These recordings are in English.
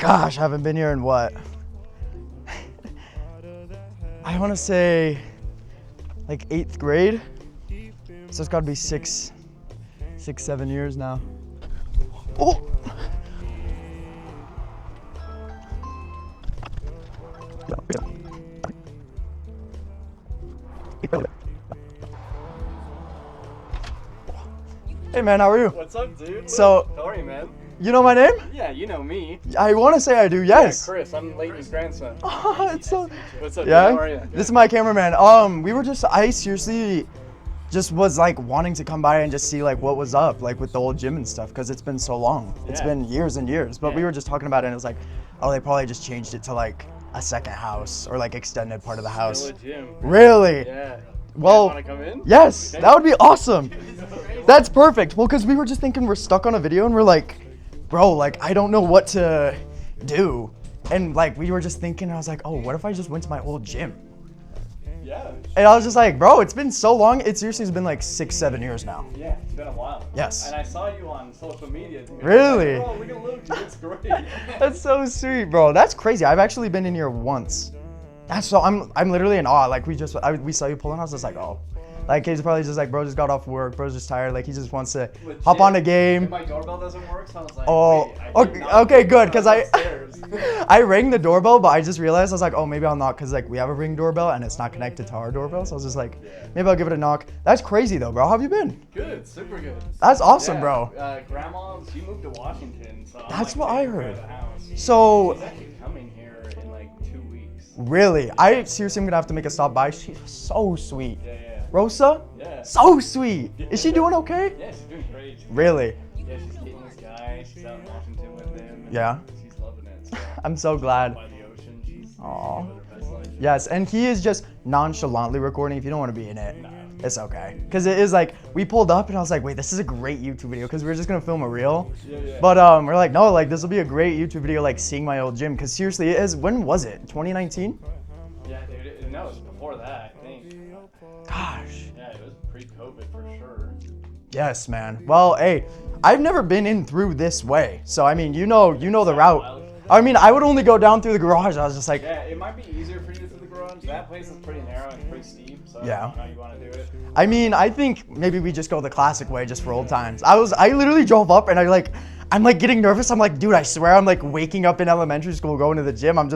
Gosh, I haven't been here in what? I want to say like 8th grade. So it's got to be 6, 7 years now. Oh! Hey man, how are you? What's up, dude? So, how are you, man? You know my name? Yeah, you know me. I want to say I do, yes. Yeah, Chris, I'm Leighton's grandson. Oh, it's so... What's up, Yeah? dude? How are you? This is my cameraman. I seriously just was like wanting to come by and just see like what was up, like with the old gym and stuff, because it's been so long. It's been years and years, but we were just talking about it and it was like, oh, they probably just changed it to like a second house or like extended part of the house. Still a gym. Really? Yeah. Well, you guys wanna come in? yes, Okay. that would be awesome. That's perfect. Well, because we were just thinking we're stuck on a video and we're like, bro, like, I don't know what to do. And like, we were just thinking, I was like, oh, what if I just went to my old gym? Yeah. And I was just like, bro, it's been so long. It seriously has been like 6, 7 years now. Yeah, it's been a while. Yes. And I saw you on social media. Dude. Really? Like, bro, look at Luke. It's great. That's so sweet, bro. That's crazy. I've actually been in here once. That's so, I'm literally in awe. Like we saw you pulling. I was just like, oh. Like he's probably just like, bro just got off work, bro's just tired, like he just wants to hop on a game. And my doorbell doesn't work, so I was like, Oh, wait, okay, good, because upstairs. I rang the doorbell, but I just realized, I was like, oh, maybe I'll knock, because like we have a Ring doorbell and it's not connected to our doorbell, so I was just like, maybe I'll give it a knock. That's crazy though, bro. How have you been? Good, super good. That's awesome, bro. Grandma, she moved to Washington, so That's I'm, what like, I taking her heard. to the house. So, She's actually coming here in like 2 weeks. really, I seriously am gonna have to make a stop by. She's so sweet. Yeah. Rosa? Yeah. So sweet. Is she doing okay? Yeah, she's doing great. Really? Yeah, she's dating this guy. She's out in Washington with him. And Yeah. she's loving it. So. I'm so glad. By the ocean, she's Aw. living her best life. Yes, and he is just nonchalantly recording. If you don't want to be in it, No. it's okay. Because it is like, we pulled up and I was like, wait, this is a great YouTube video, because we were just going to film a reel. Yeah. But we're like, no, like this will be a great YouTube video, like seeing my old gym. Because seriously, it is, when was it? 2019? Yeah, dude. No, it was before that, I think. Gosh. Yeah, it was pre-COVID for sure. Yes, man. Well, hey, I've never been in through this way. So, I mean, you know the route. I mean, I would only go down through the garage. I was just like, Yeah, it might be easier for you through the garage. That place is pretty narrow and pretty steep, so Yeah. I don't know how you want to do it. I mean, I think maybe we just go the classic way just for old times. I literally drove up and I'm like getting nervous. I'm like, dude, I swear I'm like waking up in elementary school going to the gym. I'm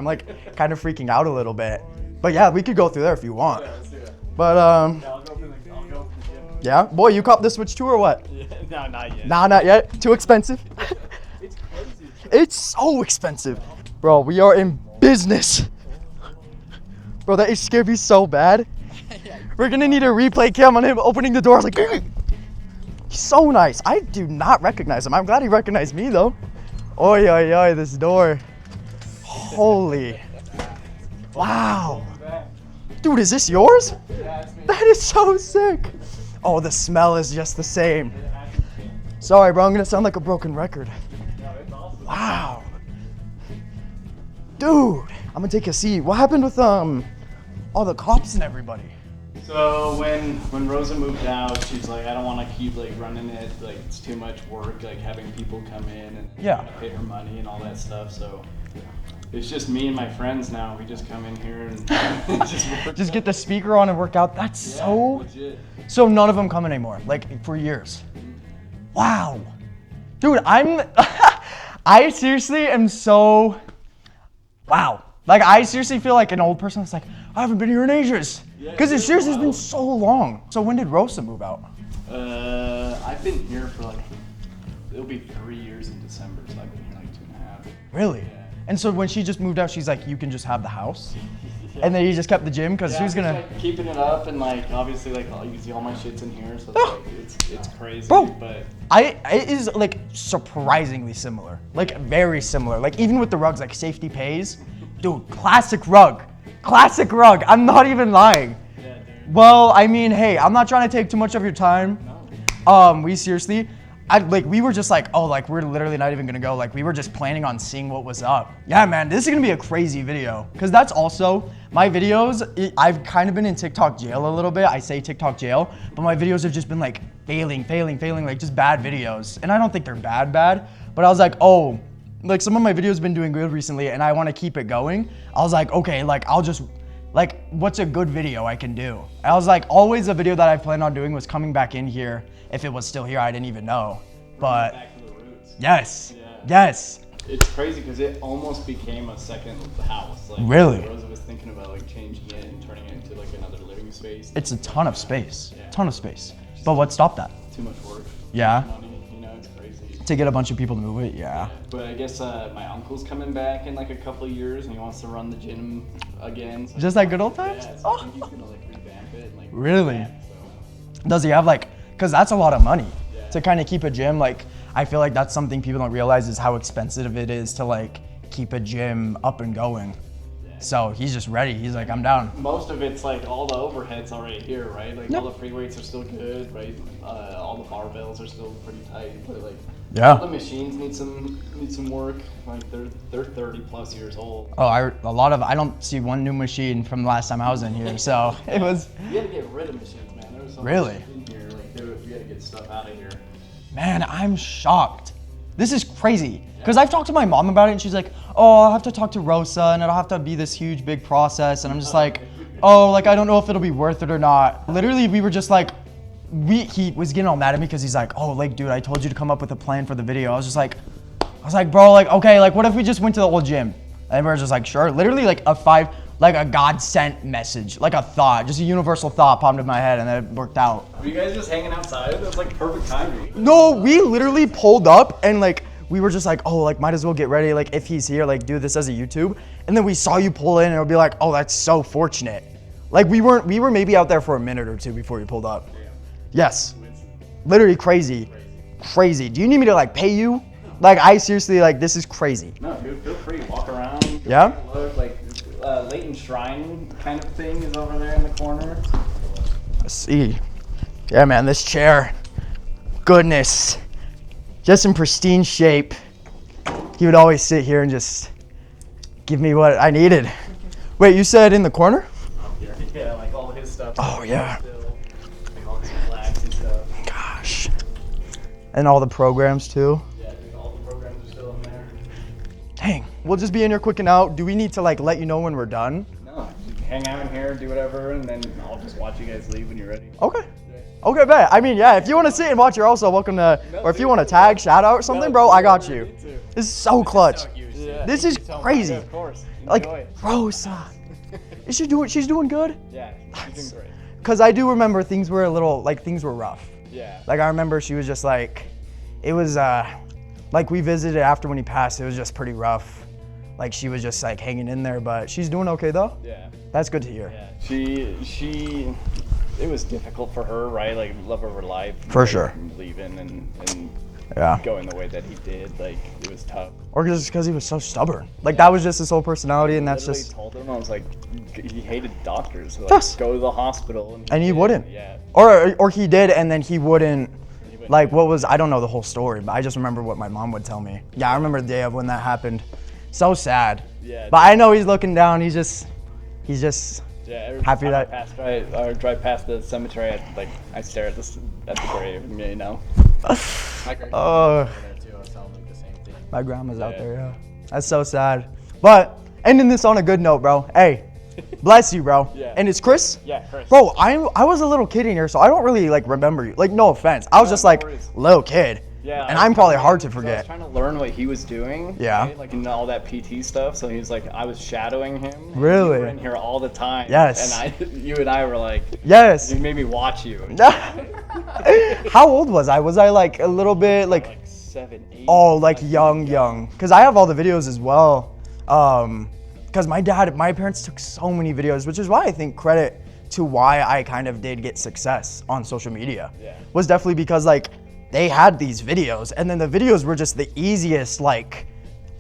like kind of freaking out a little bit. But yeah, we could go through there if you want. Yeah, let's do it. But Yeah, I'll go for the gym. yeah, boy, you cop the Switch 2 or what? Yeah, no, not yet. Nah, not yet. Too expensive. It's crazy. It's so expensive. Bro, we are in business. Bro, that scared me so bad. We're gonna need a replay cam on him opening the door. I was like, he's so nice. I do not recognize him. I'm glad he recognized me though. Oi, oi, oi, this door. Holy. Wow. Dude, is this yours? Yeah, it's me. That is so sick. Oh, the smell is just the same. Sorry, bro, I'm gonna sound like a broken record. No, it's awesome. Wow. Dude, I'm gonna take a seat. What happened with all the cops and everybody? So when Rosa moved out, she's like, I don't want to keep like running it. Like it's too much work, like having people come in and pay her money and all that stuff. So it's just me and my friends now. We just come in here and just work. Just get the speaker on and work out. That's so. legit. So none of them come anymore, like for years. Wow. Dude, I seriously am so, wow. Like I seriously feel like an old person that's like, I haven't been here in ages. Because it seriously has been so long. So when did Rosa move out? I've been here for like, it'll be 3 years in December, so I've been here like 2.5. Really? Yeah. And so when she just moved out, she's like, you can just have the house? And then you just kept the gym because she was gonna. Like, keeping it up and like obviously like you see all my shit's in here, so it's, like, it's crazy. Bro, but it is like surprisingly similar, like very similar. Like even with the rugs, like Safety Pays, dude, classic rug. I'm not even lying. yeah, dude. Well, I mean, hey, I'm not trying to take too much of your time. No. We seriously, we were just like, oh, like we're literally not even gonna go. Like we were just planning on seeing what was up. Yeah, man, this is gonna be a crazy video. Cause that's also my videos. I've kind of been in TikTok jail a little bit. I say TikTok jail, but my videos have just been like failing, like just bad videos. And I don't think they're bad, but I was like, oh, like some of my videos been doing good recently and I want to keep it going. I was like, okay, like I'll just, like what's a good video I can do? I was like, always a video that I planned on doing was coming back in here. If it was still here, I didn't even know. But back to the roots. Yes, Yeah. yes. It's crazy because it almost became a second house. Like, Really? Rosa was thinking about like changing it and turning it into like another living space. It's a ton of space, Yeah. ton of space. But what stopped that? Too much work. Yeah. Too much money, you know, it's crazy. To get a bunch of people to move it, yeah. But I guess my uncle's coming back in like a couple of years and he wants to run the gym again. So Just like good old times? yeah, so I think he's gonna like revamp it and like Really? revamp, so. Does he have like, cause that's a lot of money Yeah. to kind of keep a gym. Like, I feel like that's something people don't realize is how expensive it is to like keep a gym up and going. Yeah. So he's just ready. He's like, I'm down. Most of it's like all the overhead's already here, right? Like Yep. all the free weights are still good, right? All the barbells are still pretty tight, but like Yeah. all the machines need some work. Like they're 30 plus years old. Oh, I don't see one new machine from the last time I was in here. So it was, We had to get rid of machines, man. There was so Really? much in here. Like we had to get stuff out of here. man, I'm shocked. This is crazy. Cause I've talked to my mom about it and she's like, oh, I'll have to talk to Rosa and it'll have to be this huge, big process. And I'm just like, oh, like, I don't know if it'll be worth it or not. Literally, we were just like, he was getting all mad at me because he's like, oh, like, dude, I told you to come up with a plan for the video. I was like, bro, like, okay, like, what if we just went to the old gym? And we were just like, sure. Literally, like, a God sent message, like a thought, just a universal thought popped in my head and then it worked out. Were you guys just hanging outside? It was like perfect timing. No, we literally pulled up and like, we were just like, oh, like, might as well get ready. Like, if he's here, like, do this as a YouTube. And then we saw you pull in and it'll be like, oh, that's so fortunate. Like, we were maybe out there for a minute or two before you pulled up. Yes. Literally crazy. Crazy. Do you need me to like pay you? Like, I seriously, like, this is crazy. No, dude, feel free. Walk around. Yeah? Look, like, Leighton Shrine kind of thing is over there in the corner. Let's see. Yeah, man, this chair. Goodness. Just in pristine shape. He would always sit here and just give me what I needed. Wait, you said in the corner? Yeah, like all his stuff. Oh, yeah. Still, like all his flags and stuff. Gosh. And all the programs too. Yeah, dude, all the programs are still in there. Dang. We'll just be in here quicking out. Do we need to like let you know when we're done? No, just hang out in here, do whatever, and then I'll just watch you guys leave when you're ready. Okay. Okay, bet. I mean, yeah, if you want to sit and watch, you're also welcome to, or if you want to tag, shout out or something, bro, I got you. This is so clutch. Yeah, This is crazy. Yeah, of course. Like, Enjoy it. Rosa. She's doing good? Yeah, she's doing great. Because I do remember things were things were rough. Yeah. Like, I remember she was just like, it was, like, we visited after when he passed, it was just pretty rough. Like, she was just, like, hanging in there, but she's doing okay, though? Yeah. That's good to hear. Yeah. It was difficult for her, right? Like, love of her life. For like, sure. Leaving and Yeah. going the way that he did, like, it was tough. Or just because he was so stubborn. Like, that was just his whole personality, and that's Literally just... told him, I was like, he hated doctors. Like, Yes. go to the hospital. And he did. wouldn't. Yeah. Or he did, and then he wouldn't... He wouldn't Like, do what was... I don't know the whole story, but I just remember what my mom would tell me. Yeah, I remember the day of when that happened. So sad. Yeah. But I know he's looking down. He's just... Yeah, every happy time that- I drive past the cemetery, I stare at the grave, you know. My grandma's Oh, over there too. I was telling like the same thing. my grandma's out Yeah. there, yeah. That's so sad. But ending this on a good note, bro. Hey, bless you, bro. Yeah. And it's Chris? Yeah, Chris. Bro, I was a little kid in here, so I don't really like remember you. Like, no offense. I was just no like worries. little kid. Yeah, And I was I'm probably trying hard to I was forget. trying to learn what he was doing. Yeah. Right? Like in all that PT stuff. So he was like, I was shadowing him. Really? You were in here all the time. Yes. And you and I were like, Yes. you made me watch you. How old was I? Was I like a little bit like 7, 8. oh, like young? Because I have all the videos as well. Because my parents took so many videos, which is why I think credit to why I kind of did get success on social media. Yeah. Was definitely because like they had these videos, and then the videos were just the easiest, like,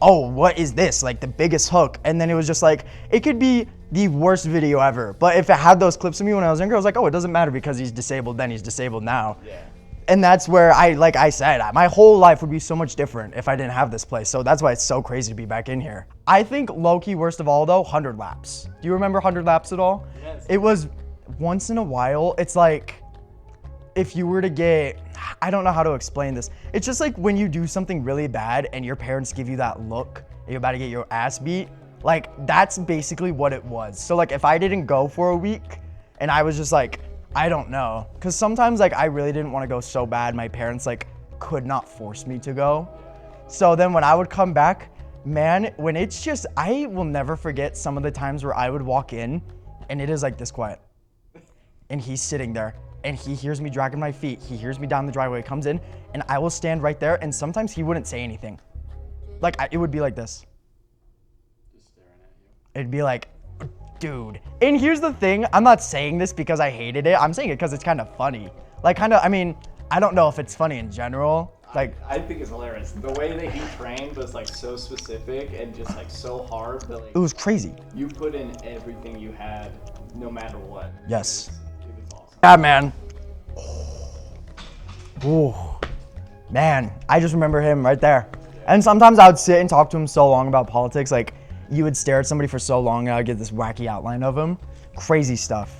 oh, what is this? Like the biggest hook. And then it was just like, it could be the worst video ever, but if it had those clips of me when I was younger, I was like, oh, it doesn't matter because he's disabled then, he's disabled now. Yeah. And that's where like I said, my whole life would be so much different if I didn't have this place. So that's why it's so crazy to be back in here. I think low-key worst of all though, 100 laps. Do you remember 100 laps at all? Yes. It was once in a while, it's like, if you were to get, I don't know how to explain this. It's just like when you do something really bad and your parents give you that look, and you're about to get your ass beat. Like, that's basically what it was. So like, if I didn't go for a week and I was just like, I don't know. Cause sometimes like I really didn't want to go so bad. My parents like could not force me to go. So then when I would come back, man, when it's just, I will never forget some of the times where I would walk in and it is like this quiet. And he's sitting there and he hears me dragging my feet. He hears me down the driveway, comes in, and I will stand right there. And sometimes he wouldn't say anything. Like, it would be like this. Just staring at you. It'd be like, dude. And here's the thing, I'm not saying this because I hated it. I'm saying it because it's kind of funny. Like, I mean, I don't know if it's funny in general. Like, I think it's hilarious. The way that he trained was like so specific and just like so hard that like it was crazy. you put in everything you had, no matter what. Yes. It was awesome. Yeah, man. Oh, man. I just remember him right there. And sometimes I would sit and talk to him so long about politics. Like, you would stare at somebody for so long and I would get this wacky outline of him. Crazy stuff.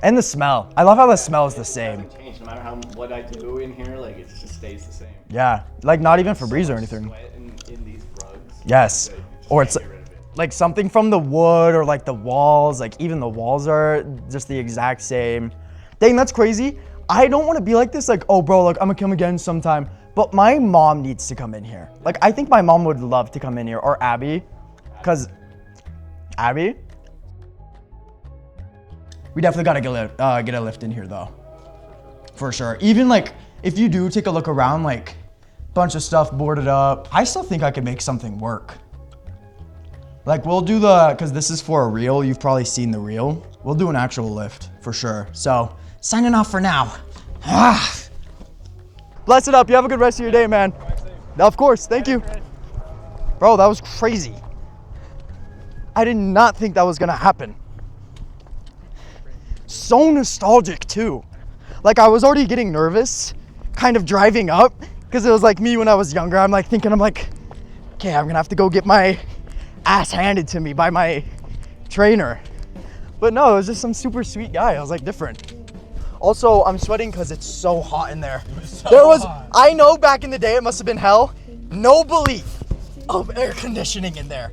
And the smell. I love how the smell is the It same. hasn't changed no matter what I do in here. Like it just stays the same. Yeah. Like, not even Febreze or anything. Sweat in these rugs. Yes. Like, Or it's can't get rid of it. like something from the wood or like the walls. Like, even the walls are just the exact same. Dang, that's crazy. I don't want to be like this. Like, oh, bro, like, I'm going to come again sometime. But my mom needs to come in here. Like, I think my mom would love to come in here. Or Abby. Because Abby? We definitely gotta get a lift in here though. For sure. Even like, if you do take a look around, like, bunch of stuff boarded up. I still think I could make something work. Like, we'll do because this is for a reel. You've probably seen the reel. We'll do an actual lift for sure. So, signing off for now. Bless it up. You have a good rest of your day, man. Of course. Thank you. Bro, that was crazy. I did not think that was gonna happen. So nostalgic too. Like, I was already getting nervous, kind of driving up, because it was like me when I was younger. I'm like, okay, I'm gonna have to go get my ass handed to me by my trainer. But no, it was just some super sweet guy. I was like, different. Also, I'm sweating because it's so hot in there. I know back in the day it must have been hell. No belief of air conditioning in there.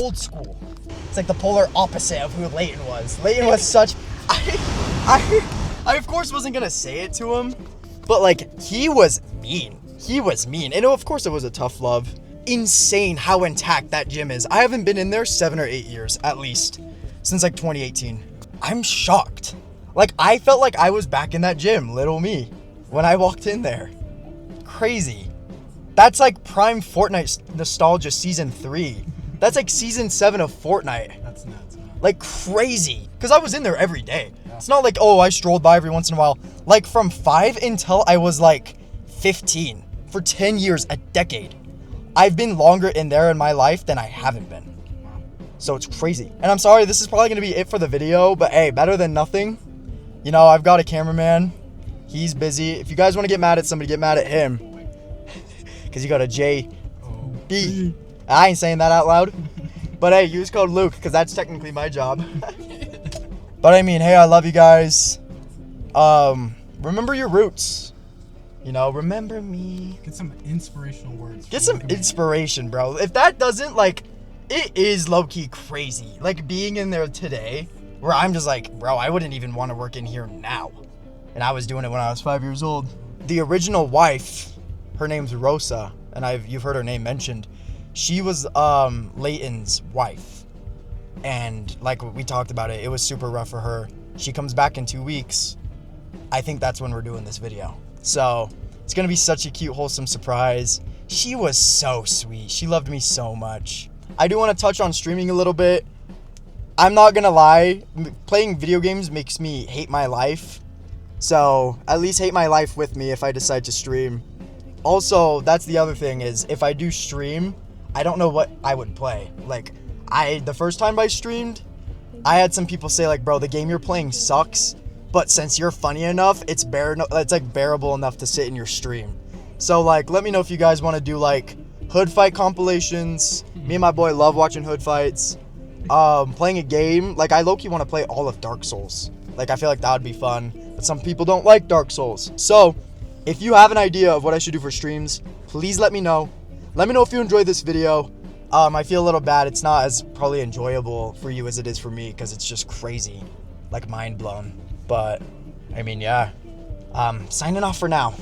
Old school. It's like the polar opposite of who Leighton was. Leighton was such, I of course wasn't gonna say it to him, but like, he was mean. He was mean. And of course it was a tough love. Insane how intact that gym is. I haven't been in there 7 or 8 years, at least, since like 2018. I'm shocked. Like, I felt like I was back in that gym, little me, when I walked in there. Crazy. That's like prime Fortnite nostalgia season 3. That's like season 7 of Fortnite. That's nuts, man. Like, crazy. Because I was in there every day. Yeah. It's not like, oh, I strolled by every once in a while. Like, from 5 until I was like 15. For 10 years, a decade. I've been longer in there in my life than I haven't been. So it's crazy. And I'm sorry, this is probably going to be it for the video. But hey, better than nothing. You know, I've got a cameraman. He's busy. If you guys want to get mad at somebody, get mad at him. Because you got a JB. I ain't saying that out loud. But hey, use code Luke, because that's technically my job. But I mean, hey, I love you guys. Remember your roots. You know, remember me. Get some inspirational words. Get some inspiration, bro. If that doesn't, like, it is low-key crazy. Like, being in there today, where I'm just like, bro, I wouldn't even want to work in here now. And I was doing it when I was 5 years old. The original wife, her name's Rosa, and you've heard her name mentioned. She was Leighton's wife. And like we talked about it was super rough for her. She comes back in 2 weeks. I think that's when we're doing this video. So it's gonna be such a cute, wholesome surprise. She was so sweet. She loved me so much. I do want to touch on streaming a little bit. I'm not gonna lie, playing video games makes me hate my life. So at least hate my life with me if I decide to stream. Also, that's the other thing is if I do stream, I don't know what I would play. Like, the first time I streamed, I had some people say like, bro, the game you're playing sucks, but since you're funny enough, it's like bearable enough to sit in your stream. So like, let me know if you guys want to do like hood fight compilations. Me and my boy love watching hood fights. Playing a game, like I low-key want to play all of Dark Souls. Like, I feel like that would be fun, but some people don't like Dark Souls. So if you have an idea of what I should do for streams, please let me know. Let me know if you enjoyed this video. I feel a little bad. It's not as probably enjoyable for you as it is for me because it's just crazy, like mind blown. But I mean, yeah. Signing off for now.